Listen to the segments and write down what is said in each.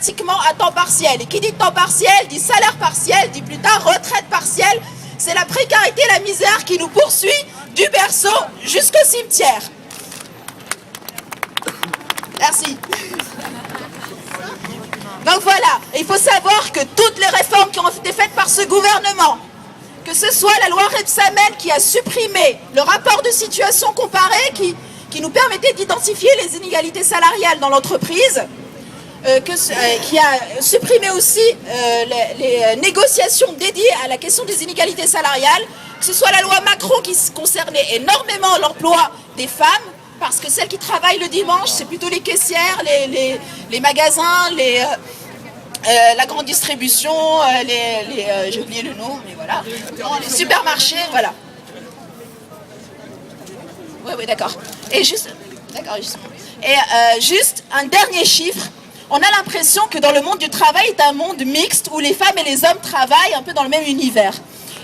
pratiquement à temps partiel. Et qui dit temps partiel, dit salaire partiel, dit plus tard retraite partielle. C'est la précarité, la misère qui nous poursuit du berceau jusqu'au cimetière. Merci. Donc voilà, il faut savoir que toutes les réformes qui ont été faites par ce gouvernement, que ce soit la loi Rebsamen qui a supprimé le rapport de situation comparé qui nous permettait d'identifier les inégalités salariales dans l'entreprise, qui a supprimé aussi les négociations dédiées à la question des inégalités salariales, que ce soit la loi Macron qui concernait énormément l'emploi des femmes, parce que celles qui travaillent le dimanche, c'est plutôt les caissières, les magasins, la grande distribution, j'ai oublié le nom, mais voilà, les supermarchés, voilà. Oui, d'accord. Et juste un dernier chiffre. On a l'impression que dans le monde du travail est un monde mixte où les femmes et les hommes travaillent un peu dans le même univers.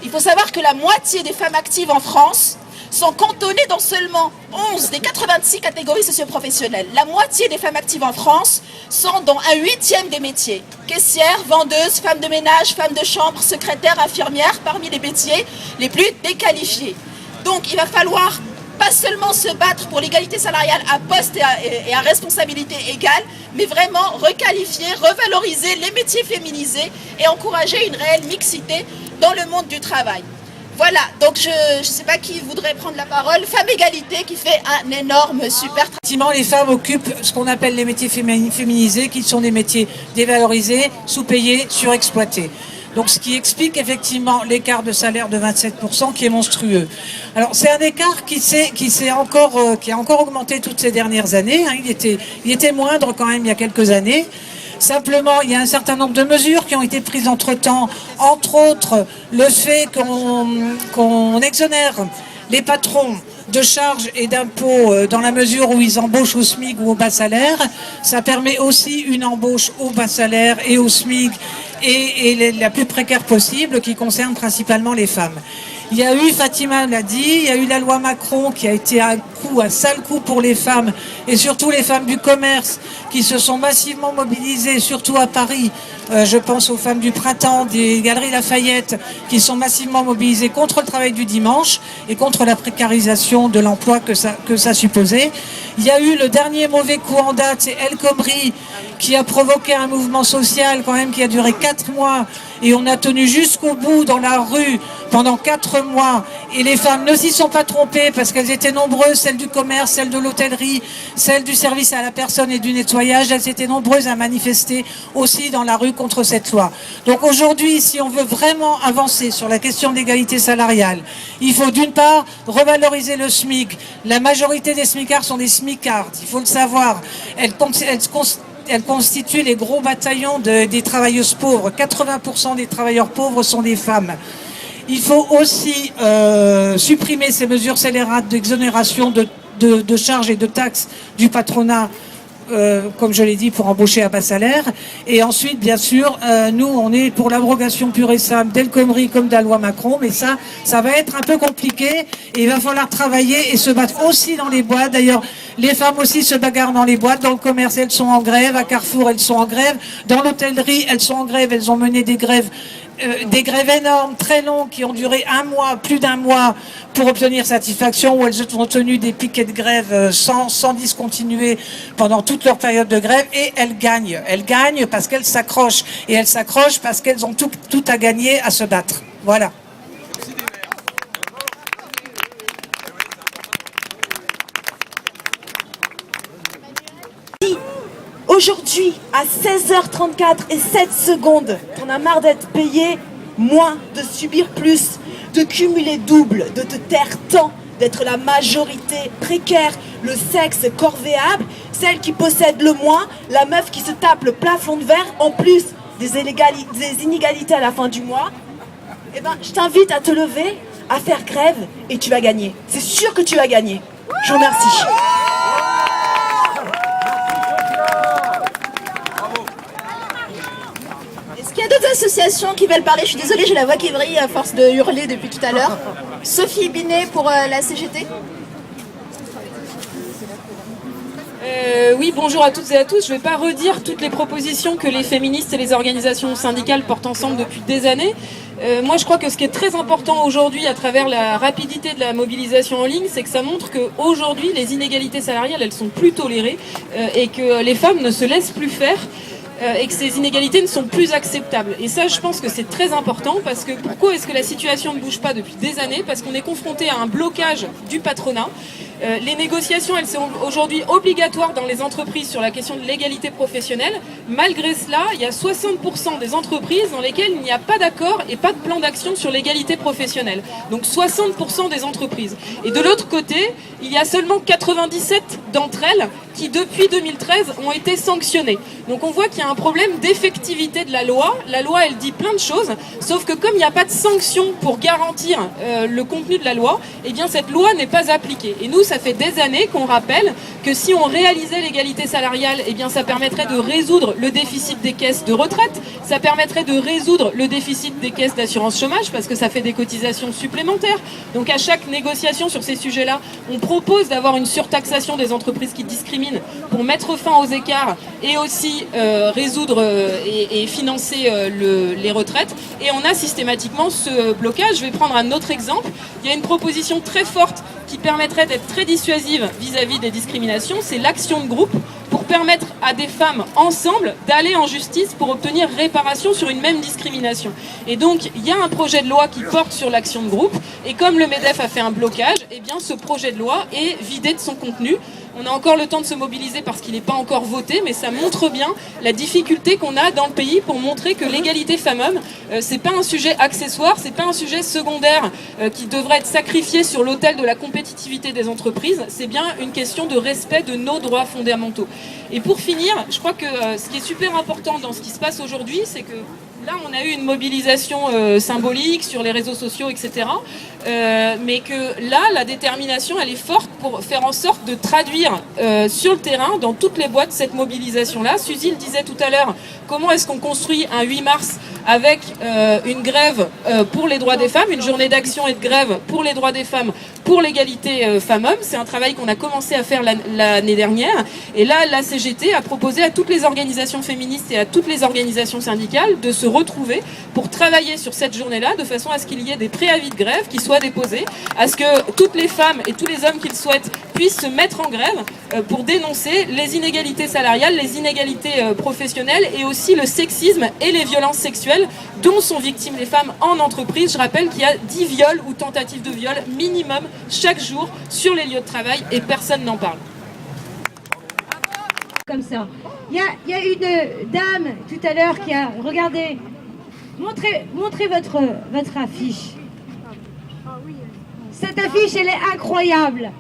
Il faut savoir que la moitié des femmes actives en France sont cantonnées dans seulement 11 des 86 catégories socioprofessionnelles. La moitié des femmes actives en France sont dans un 8e des métiers. Caissières, vendeuses, femmes de ménage, femmes de chambre, secrétaires, infirmières, parmi les métiers les plus déqualifiés. Donc il va falloir pas seulement se battre pour l'égalité salariale à poste et à responsabilité égale, mais vraiment requalifier, revaloriser les métiers féminisés et encourager une réelle mixité dans le monde du travail. Voilà, donc je ne sais pas qui voudrait prendre la parole. Femme Égalité qui fait un énorme super travail. Effectivement, les femmes occupent ce qu'on appelle les métiers féminisés, qui sont des métiers dévalorisés, sous-payés, surexploités. Donc ce qui explique effectivement l'écart de salaire de 27% qui est monstrueux. Alors c'est un écart qui a encore augmenté toutes ces dernières années. Hein. Il était moindre quand même il y a quelques années. Simplement, il y a un certain nombre de mesures qui ont été prises entre-temps, entre autres le fait qu'on exonère les patrons de charges et d'impôts dans la mesure où ils embauchent au SMIC ou au bas salaire. Ça permet aussi une embauche au bas salaire et au SMIC et la plus précaire possible qui concerne principalement les femmes. Il y a eu, Fatima l'a dit, il y a eu la loi Macron qui a été un sale coup pour les femmes et surtout les femmes du commerce qui se sont massivement mobilisées, surtout à Paris. Je pense aux femmes du printemps, des Galeries Lafayette qui sont massivement mobilisées contre le travail du dimanche et contre la précarisation de l'emploi que ça supposait. Il y a eu le dernier mauvais coup en date, c'est El Khomri qui a provoqué un mouvement social quand même qui a duré 4 mois et on a tenu jusqu'au bout dans la rue pendant 4 mois et les femmes ne s'y sont pas trompées parce qu'elles étaient nombreuses, celles du commerce, celles de l'hôtellerie, celles du service à la personne et du nettoyage, elles étaient nombreuses à manifester aussi dans la rue contre cette loi. Donc aujourd'hui, si on veut vraiment avancer sur la question de l'égalité salariale, il faut d'une part revaloriser le SMIC. La majorité des SMICards sont des SMICards, il faut le savoir. Elle constitue les gros bataillons des travailleuses pauvres. 80% des travailleurs pauvres sont des femmes. Il faut aussi supprimer ces mesures scélérates d'exonération de charges et de taxes du patronat, comme je l'ai dit, pour embaucher à bas salaire. Et ensuite, bien sûr, nous, on est pour l'abrogation pure et simple d'El Khomri comme de la loi Macron, mais ça va être un peu compliqué et il va falloir travailler et se battre aussi dans les boîtes. D'ailleurs, les femmes aussi se bagarrent dans les boîtes, dans le commerce, elles sont en grève, à Carrefour, elles sont en grève, dans l'hôtellerie, elles sont en grève, elles ont mené des grèves énormes, très longues, qui ont duré un mois, plus d'un mois, pour obtenir satisfaction, où elles ont tenu des piquets de grève sans discontinuer pendant toute leur période de grève, et elles gagnent. Elles gagnent parce qu'elles s'accrochent, et elles s'accrochent parce qu'elles ont tout à gagner à se battre. Voilà. Aujourd'hui, à 16h34 et 7 secondes, t'en as marre d'être payé moins, de subir plus, de cumuler double, de te taire tant, d'être la majorité précaire, le sexe corvéable, celle qui possède le moins, la meuf qui se tape le plafond de verre, en plus des inégalités à la fin du mois. Eh ben, je t'invite à te lever, à faire grève, et tu vas gagner. C'est sûr que tu vas gagner. Je vous remercie. Est-ce qu'il y a d'autres associations qui veulent parler? Je suis désolée, j'ai la voix qui brille à force de hurler depuis tout à l'heure. Sophie Binet pour la CGT. Oui, bonjour à toutes et à tous. Je ne vais pas redire toutes les propositions que les féministes et les organisations syndicales portent ensemble depuis des années. Moi, je crois que ce qui est très important aujourd'hui à travers la rapidité de la mobilisation en ligne, c'est que ça montre qu'aujourd'hui, les inégalités salariales, elles sont plus tolérées et que les femmes ne se laissent plus faire. Et que ces inégalités ne sont plus acceptables. Et ça, je pense que c'est très important parce que pourquoi est-ce que la situation ne bouge pas depuis des années? Parce qu'on est confronté à un blocage du patronat. Les négociations, elles sont aujourd'hui obligatoires dans les entreprises sur la question de l'égalité professionnelle. Malgré cela, il y a 60% des entreprises dans lesquelles il n'y a pas d'accord et pas de plan d'action sur l'égalité professionnelle. Donc 60% des entreprises. Et de l'autre côté, il y a seulement 97 d'entre elles qui, depuis 2013, ont été sanctionnées. Donc on voit qu'il y a un problème d'effectivité de la loi. La loi, elle dit plein de choses, sauf que comme il n'y a pas de sanction pour garantir le contenu de la loi, eh bien cette loi n'est pas appliquée. Et nous, ça fait des années qu'on rappelle que si on réalisait l'égalité salariale, eh bien ça permettrait de résoudre le déficit des caisses de retraite, ça permettrait de résoudre le déficit des caisses d'assurance chômage, parce que ça fait des cotisations supplémentaires. Donc à chaque négociation sur ces sujets-là, on propose d'avoir une surtaxation des entreprises qui discriminent pour mettre fin aux écarts et aussi résoudre et financer les retraites. Et on a systématiquement ce blocage. Je vais prendre un autre exemple. Il y a une proposition très forte qui permettrait d'être très dissuasive vis-à-vis des discriminations, c'est l'action de groupe pour permettre à des femmes ensemble d'aller en justice pour obtenir réparation sur une même discrimination. Et donc, il y a un projet de loi qui porte sur l'action de groupe, et comme le MEDEF a fait un blocage, eh bien, ce projet de loi est vidé de son contenu. On a encore le temps de se mobiliser parce qu'il n'est pas encore voté, mais ça montre bien la difficulté qu'on a dans le pays pour montrer que l'égalité femmes-hommes, c'est pas un sujet accessoire, c'est pas un sujet secondaire qui devrait être sacrifié sur l'autel de la compétitivité des entreprises, c'est bien une question de respect de nos droits fondamentaux. Et pour finir, je crois que ce qui est super important dans ce qui se passe aujourd'hui, c'est que là, on a eu une mobilisation symbolique sur les réseaux sociaux, etc. Mais que là, la détermination, elle est forte pour faire en sorte de traduire sur le terrain, dans toutes les boîtes, cette mobilisation-là. Suzy le disait tout à l'heure, comment est-ce qu'on construit un 8 mars avec une grève pour les droits des femmes, une journée d'action et de grève pour les droits des femmes, pour l'égalité femmes-hommes. C'est un travail qu'on a commencé à faire l'année dernière. Et là, la CGT a proposé à toutes les organisations féministes et à toutes les organisations syndicales de se retrouver pour travailler sur cette journée-là, de façon à ce qu'il y ait des préavis de grève qui soient déposés, à ce que toutes les femmes et tous les hommes qui le souhaitent puissent se mettre en grève pour dénoncer les inégalités salariales, les inégalités professionnelles et aussi le sexisme et les violences sexuelles dont sont victimes les femmes en entreprise. Je rappelle qu'il y a 10 viols ou tentatives de viol minimum chaque jour sur les lieux de travail et personne n'en parle. Comme ça. Il y a une dame tout à l'heure qui a... Regardez, montrez votre affiche. Cette affiche, elle est incroyable.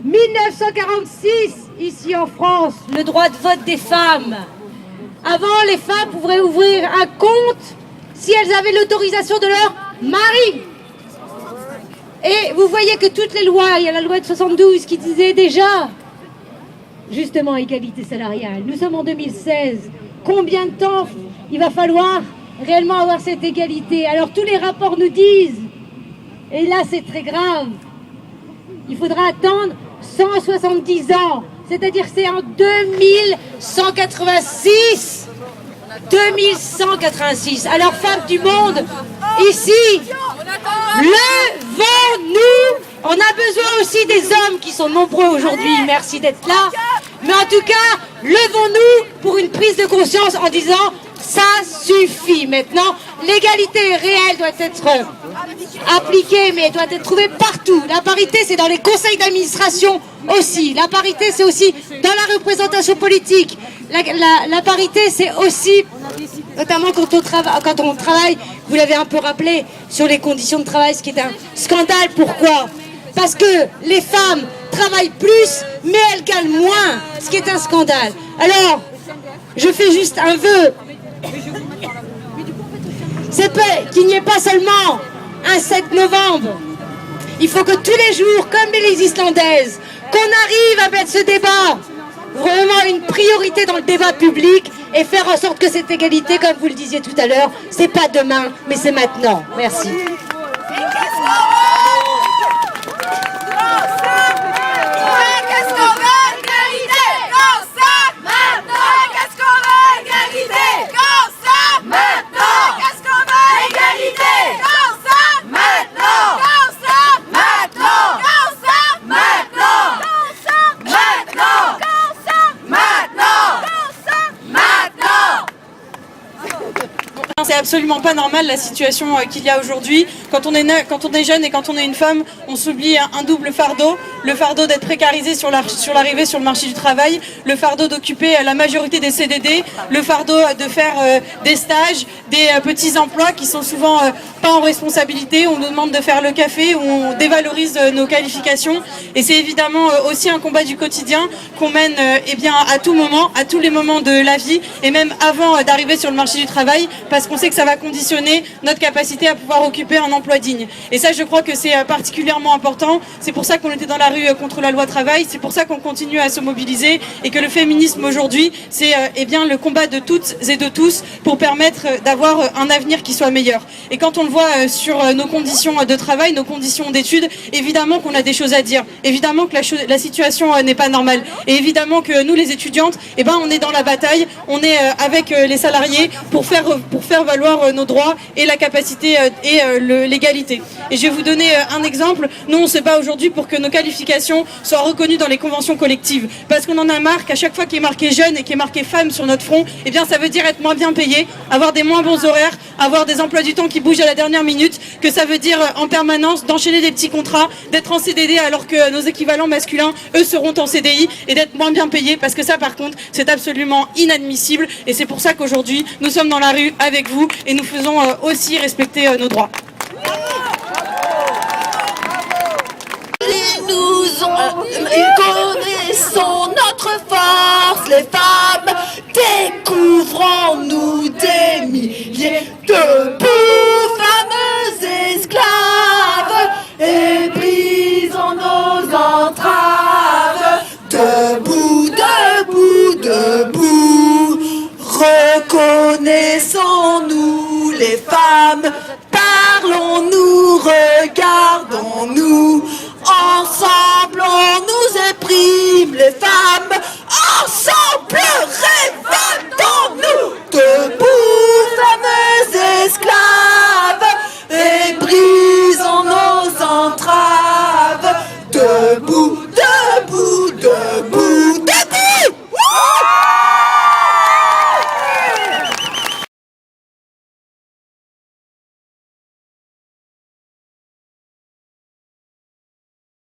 1946, ici en France, le droit de vote des femmes. Avant, les femmes pouvaient ouvrir un compte si elles avaient l'autorisation de leur mari. Et vous voyez que toutes les lois, il y a la loi de 72 qui disait déjà, justement, égalité salariale. Nous sommes en 2016. Combien de temps il va falloir réellement avoir cette égalité? Alors tous les rapports nous disent, et là c'est très grave, il faudra attendre 170 ans, c'est-à-dire c'est en 2186. 2186. Alors femmes du monde, ici, levons-nous. On a besoin aussi des hommes qui sont nombreux aujourd'hui, merci d'être là. Mais en tout cas, levons-nous pour une prise de conscience en disant ça suffit maintenant. L'égalité réelle doit être appliquée, mais elle doit être trouvée partout. La parité, c'est dans les conseils d'administration aussi. La parité, c'est aussi dans la représentation politique. La parité, c'est aussi, notamment quand on travaille, vous l'avez un peu rappelé, sur les conditions de travail, ce qui est un scandale. Pourquoi ? Parce que les femmes travaillent plus, mais elles gagnent moins, ce qui est un scandale. Alors, je fais juste un vœu. C'est qu'il n'y ait pas seulement un 7 novembre. Il faut que tous les jours, comme les Islandaises, qu'on arrive à mettre ce débat vraiment une priorité dans le débat public et faire en sorte que cette égalité, comme vous le disiez tout à l'heure, c'est pas demain, mais c'est maintenant. Merci. Qu'est-ce qu'on veut? Égalité! absolument pas normal la situation qu'il y a aujourd'hui. Quand on est jeune et quand on est une femme, on s'oublie un double fardeau. Le fardeau d'être précarisé sur l'arrivée sur le marché du travail, le fardeau d'occuper la majorité des CDD, le fardeau de faire des stages, des petits emplois qui sont souvent pas en responsabilité. On nous demande de faire le café, où on dévalorise nos qualifications. Et c'est évidemment aussi un combat du quotidien qu'on mène à tout moment, à tous les moments de la vie, et même avant d'arriver sur le marché du travail, parce qu'on sait que ça va conditionner notre capacité à pouvoir occuper un emploi digne. Et ça, je crois que c'est particulièrement important. C'est pour ça qu'on était dans la rue contre la loi travail, c'est pour ça qu'on continue à se mobiliser, et que le féminisme aujourd'hui, c'est le combat de toutes et de tous pour permettre d'avoir un avenir qui soit meilleur. Et quand on le voit sur nos conditions de travail, nos conditions d'études, évidemment qu'on a des choses à dire, évidemment que la situation n'est pas normale, et évidemment que nous les étudiantes, on est dans la bataille, on est avec les salariés pour faire valoir nos droits et la capacité et l'égalité. Et je vais vous donner un exemple. Nous, on se bat aujourd'hui pour que nos qualifications soient reconnues dans les conventions collectives, parce qu'on en a marre qu'à chaque fois qu'il est marqué jeune et qu'il est marqué femme sur notre front, ça veut dire être moins bien payé, avoir des moins bons horaires, avoir des emplois du temps qui bougent à la dernière minute, que ça veut dire en permanence d'enchaîner des petits contrats, d'être en CDD alors que nos équivalents masculins, eux, seront en CDI, et d'être moins bien payés, parce que ça, par contre, c'est absolument inadmissible. Et c'est pour ça qu'aujourd'hui, nous sommes dans la rue avec vous, et nous faisons aussi respecter nos droits. Connaissons notre force, les femmes, découvrons-nous des milliers de femmes esclaves, et brisons nos entraves. Debout, debout, debout, reconnaissons-nous les femmes, parlons-nous, regardons-nous. Ensemble, on nous éprime, les femmes. Ensemble, révoltons-nous. Debout, fameux esclaves, et brisons nos entraves. Debout,